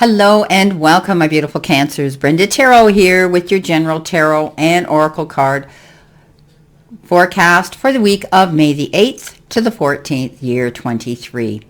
Hello and welcome, my beautiful Cancers. Brenda Tarot here with your general tarot and oracle card forecast for the week of May the 8th to the 14th, year 23.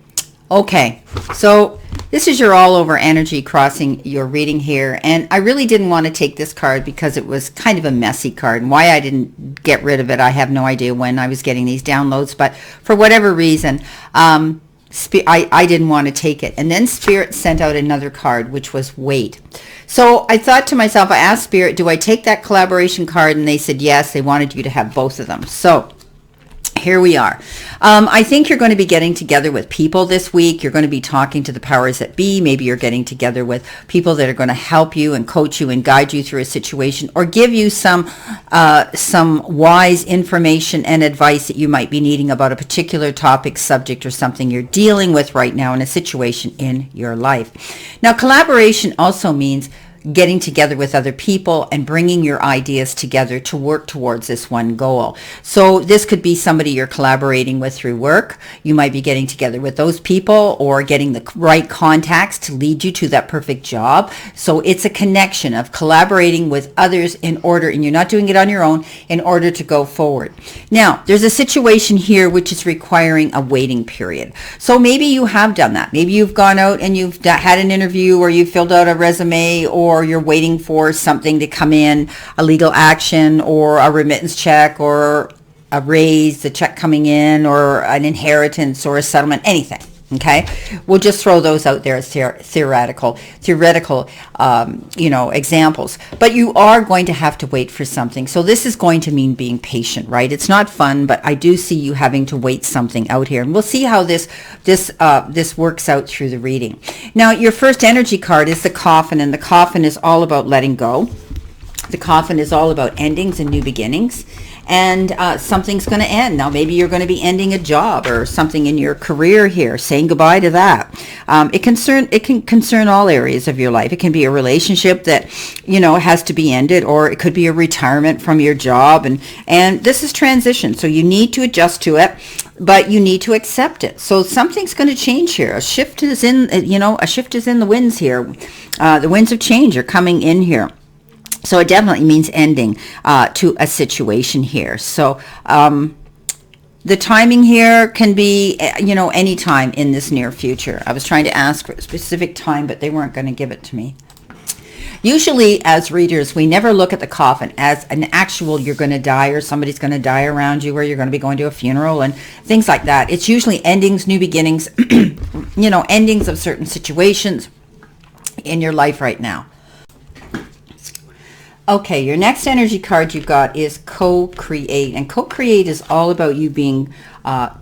Okay, so this is your all-over energy crossing your reading here, and I really didn't want to take this card because it was kind of a messy card, and why I didn't get rid of it, I have no idea when I was getting these downloads, but for whatever reason, I didn't want to take it. And then Spirit sent out another card, which was wait. So I thought to myself, I asked Spirit, do I take that collaboration card? And they said yes, they wanted you to have both of them. So here we are. I think you're going to be getting together with people this week. You're going to be talking to the powers that be. Maybe you're getting together with people that are going to help you and coach you and guide you through a situation, or give you some wise information and advice that you might be needing about a particular topic, subject, or something you're dealing with right now in a situation in your life. Now, collaboration also means getting together with other people and bringing your ideas together to work towards this one goal. So this could be somebody you're collaborating with through work. You might be getting together with those people or getting the right contacts to lead you to that perfect job. So it's a connection of collaborating with others in order, and you're not doing it on your own, in order to go forward. Now, there's a situation here which is requiring a waiting period. So maybe you have done that. Maybe you've gone out and you've had an interview, or you filled out a resume, or you're waiting for something to come in, a legal action or a remittance check or a raise, a check coming in, or an inheritance or a settlement, anything. Okay, we'll just throw those out there as theoretical, examples. But you are going to have to wait for something. So this is going to mean being patient, right? It's not fun, but I do see you having to wait something out here, and we'll see how this works out through the reading. Now, your first energy card is the Coffin, and the Coffin is all about letting go. The Coffin is all about endings and new beginnings. And something's going to end. Now, maybe you're going to be ending a job or something in your career here, saying goodbye to that. It can concern all areas of your life. It can be a relationship that, has to be ended, or it could be a retirement from your job. And this is transition. So you need to adjust to it, but you need to accept it. So something's going to change here. A shift is in the winds here. The winds of change are coming in here. So it definitely means ending to a situation here. So the timing here can be, any time in this near future. I was trying to ask for a specific time, but they weren't going to give it to me. Usually, as readers, we never look at the coffin as an actual you're going to die, or somebody's going to die around you, or you're going to be going to a funeral and things like that. It's usually endings, new beginnings, endings of certain situations in your life right now. Okay, your next energy card you got is co-create, and co-create is all about you being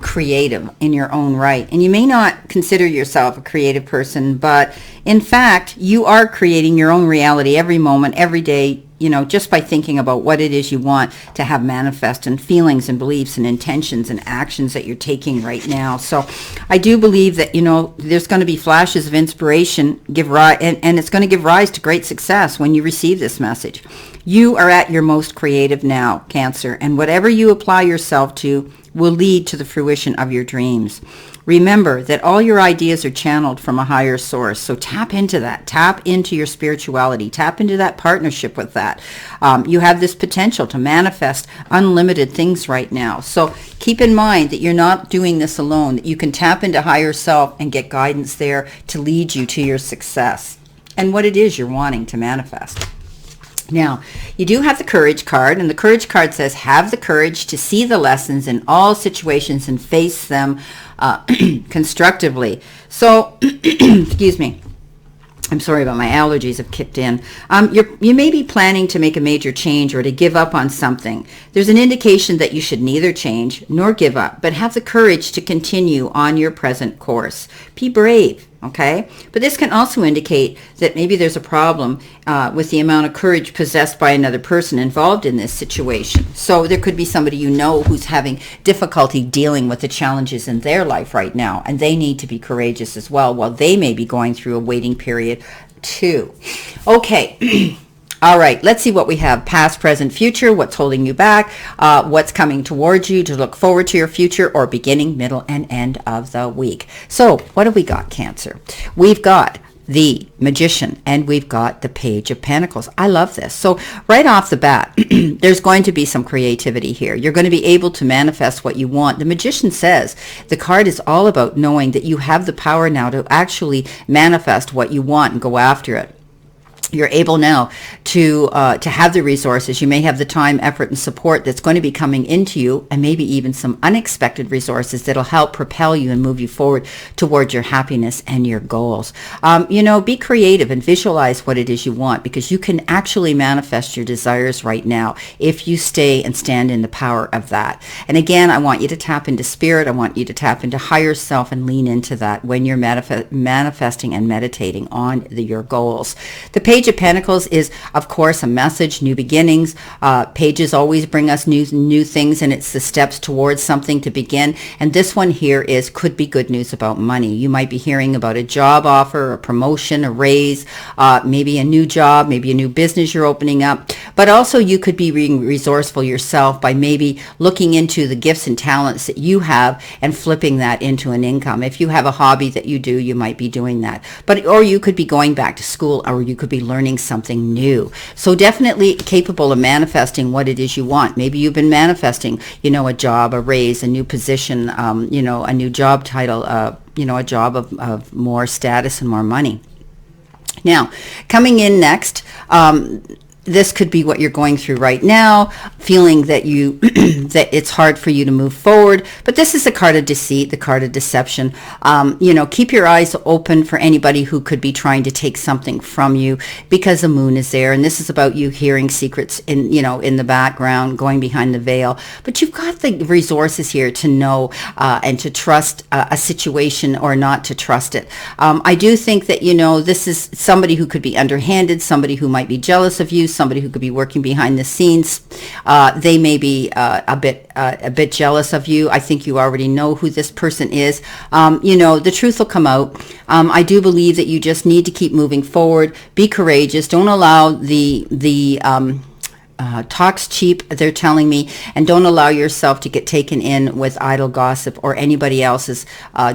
creative in your own right. And you may not consider yourself a creative person, but in fact, you are creating your own reality every moment, every day, just by thinking about what it is you want to have manifest, and feelings and beliefs and intentions and actions that you're taking right now. So I do believe that, there's going to be flashes of inspiration and it's going to give rise to great success when you receive this message. You are at your most creative now, Cancer, and whatever you apply yourself to will lead to the fruition of your dreams. Remember that all your ideas are channeled from a higher source, so tap into that. Tap into your spirituality. Tap into that partnership with that. You have this potential to manifest unlimited things right now. So keep in mind that you're not doing this alone, that you can tap into higher self and get guidance there to lead you to your success and what it is you're wanting to manifest. Now, you do have the Courage card, and the Courage card says, have the courage to see the lessons in all situations and face them constructively. So, excuse me. I'm sorry about my allergies have kicked in. You may be planning to make a major change or to give up on something. There's an indication that you should neither change nor give up, but have the courage to continue on your present course. Be brave, okay? But this can also indicate that maybe there's a problem with the amount of courage possessed by another person involved in this situation. So there could be somebody who's having difficulty dealing with the challenges in their life right now, and they need to be courageous as well, while they may be going through a waiting period too. Okay. All right, let's see what we have. Past, present, future, what's holding you back, what's coming towards you to look forward to your future, or beginning, middle, and end of the week. So what have we got, Cancer? We've got the Magician, and we've got the Page of Pentacles. I love this. So right off the bat, there's going to be some creativity here. You're going to be able to manifest what you want. The Magician says the card is all about knowing that you have the power now to actually manifest what you want and go after it. You're able now to have the resources. You may have the time, effort, and support that's going to be coming into you, and maybe even some unexpected resources that'll help propel you and move you forward towards your happiness and your goals. Be creative and visualize what it is you want, because you can actually manifest your desires right now if you stay and stand in the power of that. And again, I want you to tap into spirit. I want you to tap into higher self and lean into that when you're manifesting and meditating on your goals. The Page of Pentacles is, of course, a message, new beginnings. Pages always bring us new things, and it's the steps towards something to begin. And this one here could be good news about money. You might be hearing about a job offer, a promotion, a raise, maybe a new job, maybe a new business you're opening up. But also you could be being resourceful yourself by maybe looking into the gifts and talents that you have and flipping that into an income. If you have a hobby that you do, you might be doing that. Or you could be going back to school, or you could be learning something new. So definitely capable of manifesting what it is you want. Maybe you've been manifesting, a job, a raise, a new position, a new job title, a job of more status and more money. Now, coming in next, this could be what you're going through right now, feeling that that it's hard for you to move forward. But this is the card of deceit, the card of deception. Keep your eyes open for anybody who could be trying to take something from you, because the moon is there, and this is about you hearing secrets in the background, going behind the veil. But you've got the resources here to know and to trust a situation or not to trust it. I do think that this is somebody who could be underhanded, somebody who might be jealous of you, somebody who could be working behind the scenes. They may be a bit jealous of you. I think you already know who this person is. The truth will come out. I do believe that you just need to keep moving forward. Be courageous. Don't allow the talk's cheap, they're telling me, and don't allow yourself to get taken in with idle gossip or anybody else's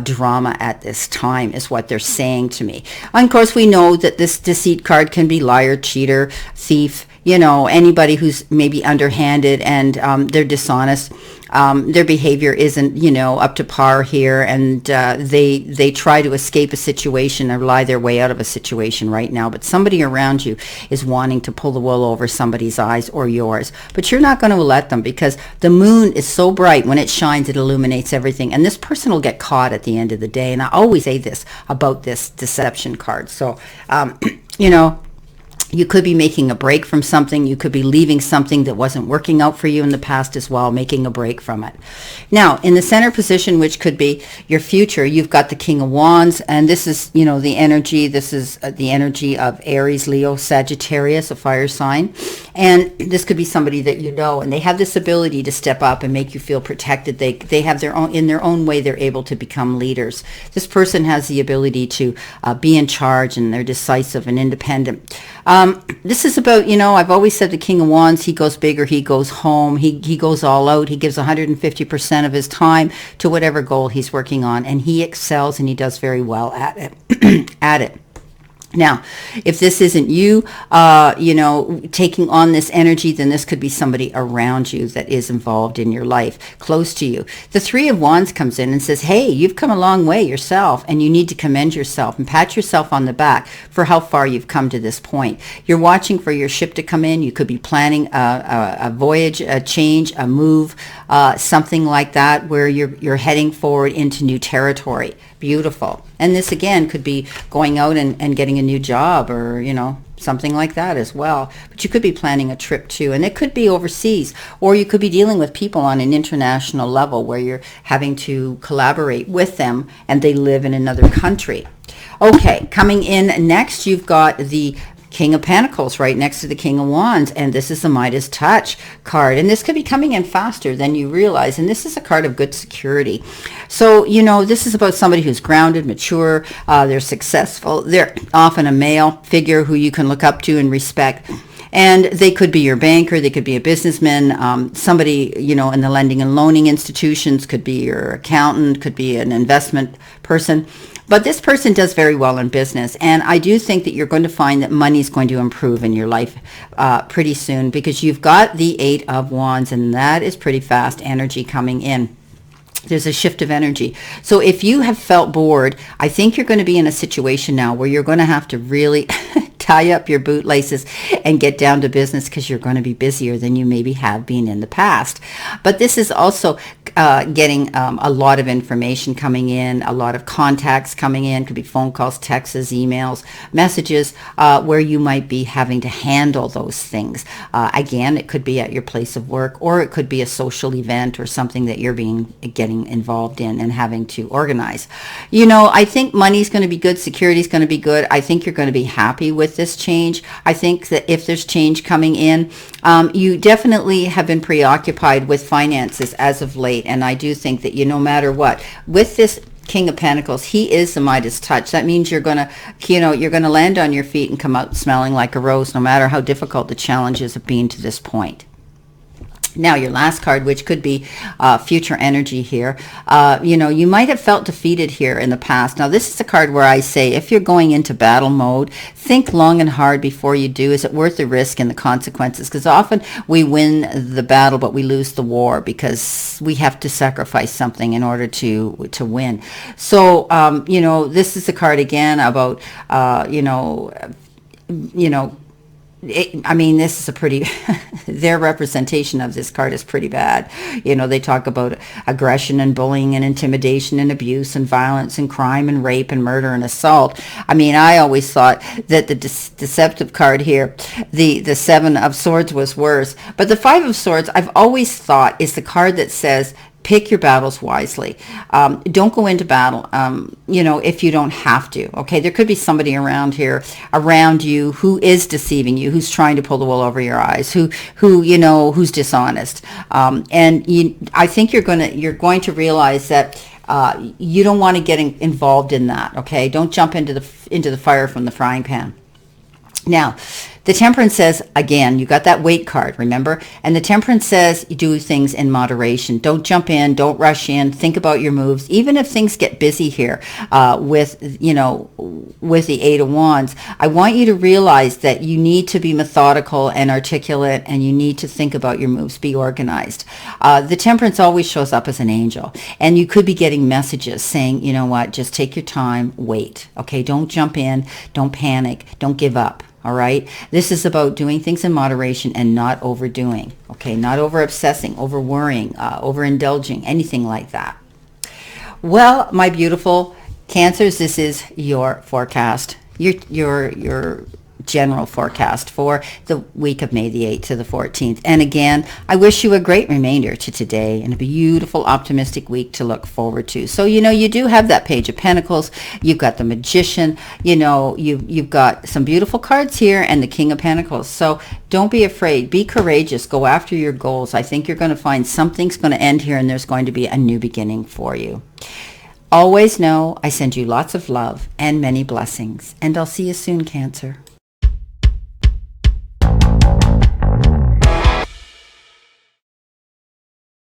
drama at this time, is what they're saying to me. And of course, we know that this deceit card can be liar, cheater, thief, anybody who's maybe underhanded and they're dishonest. Their behavior isn't, up to par here, and they try to escape a situation or lie their way out of a situation right now. But somebody around you is wanting to pull the wool over somebody's eyes or yours. But you're not going to let them, because the moon is so bright. When it shines, it illuminates everything. And this person will get caught at the end of the day. And I always say this about this deception card. So, you could be making a break from something. You could be leaving something that wasn't working out for you in the past as well, making a break from it. Now, in the center position, which could be your future, you've got the King of Wands, and this is, the energy. This is the energy of Aries, Leo, Sagittarius, a fire sign. And this could be somebody that and they have this ability to step up and make you feel protected. They have in their own way, they're able to become leaders. This person has the ability to be in charge, and they're decisive and independent. This is about, I've always said the King of Wands, he goes big or he goes home. He goes all out. He gives 150% of his time to whatever goal he's working on, and he excels and he does very well at it. Now, if this isn't you, taking on this energy, then this could be somebody around you that is involved in your life, close to you. The Three of Wands comes in and says, hey, you've come a long way yourself, and you need to commend yourself and pat yourself on the back for how far you've come to this point. You're watching for your ship to come in. You could be planning a voyage, a change, a move, something like that, where you're heading forward into new territory. Beautiful. And this again could be going out and getting a new job, or something like that as well. But you could be planning a trip too, and it could be overseas, or you could be dealing with people on an international level where you're having to collaborate with them and they live in another country. Okay, coming in next, you've got the King of Pentacles right next to the King of Wands, and this is the Midas Touch card, and this could be coming in faster than you realize, and this is a card of good security. So this is about somebody who's grounded, mature, they're successful, they're often a male figure who you can look up to and respect. And they could be your banker, they could be a businessman, somebody, in the lending and loaning institutions, could be your accountant, could be an investment person. But this person does very well in business, and I do think that you're going to find that money is going to improve in your life pretty soon, because you've got the Eight of Wands, and that is pretty fast energy coming in. There's a shift of energy. So if you have felt bored, I think you're going to be in a situation now where you're going to have to really tie up your bootlaces and get down to business, because you're going to be busier than you maybe have been in the past. But this is also getting a lot of information coming in, a lot of contacts coming in. Could be phone calls, texts, emails, messages, where you might be having to handle those things. Again, it could be at your place of work, or it could be a social event or something that you're getting involved in and having to organize. You know, I think money's going to be good. Security is going to be good. I think you're going to be happy with this change. I think that if there's change coming in, you definitely have been preoccupied with finances as of late. And I do think that, no matter what, with this King of Pentacles, he is the Midas touch. That means you're going to, you're going to land on your feet and come out smelling like a rose, no matter how difficult the challenges have been to this point. Now, your last card, which could be future energy here, you might have felt defeated here in the past. Now, this is a card where I say, if you're going into battle mode, think long and hard before you do. Is it worth the risk and the consequences? Because often we win the battle, but we lose the war, because we have to sacrifice something in order to win. So, this is a card again about, this is a pretty, their representation of this card is pretty bad. They talk about aggression and bullying and intimidation and abuse and violence and crime and rape and murder and assault. I always thought that the deceptive card here, the Seven of Swords, was worse. But the Five of Swords, I've always thought, is the card that says, pick your battles wisely. Don't go into battle, if you don't have to. Okay, there could be somebody around you who is deceiving you, who's trying to pull the wool over your eyes, who's dishonest. I think you're going to realize that you don't want to get involved in that. Okay, don't jump into the fire from the frying pan. Now, the Temperance says, again, you got that weight card, remember? And the Temperance says you do things in moderation. Don't jump in. Don't rush in. Think about your moves. Even if things get busy here with the Eight of Wands, I want you to realize that you need to be methodical and articulate, and you need to think about your moves. Be organized. The Temperance always shows up as an angel, and you could be getting messages saying, you know what, just take your time, wait. Okay, don't jump in. Don't panic. Don't give up. All right. This is about doing things in moderation and not overdoing. Okay. Not over obsessing, over worrying, over indulging, anything like that. Well, my beautiful Cancers, this is your forecast, your general forecast for the week of May the 8th to the 14th. And again, I wish you a great remainder to today and a beautiful, optimistic week to look forward to. So, you do have that Page of Pentacles. You've got the Magician. You've got some beautiful cards here and the King of Pentacles. So don't be afraid. Be courageous. Go after your goals. I think you're going to find something's going to end here, and there's going to be a new beginning for you. Always know I send you lots of love and many blessings, and I'll see you soon, Cancer.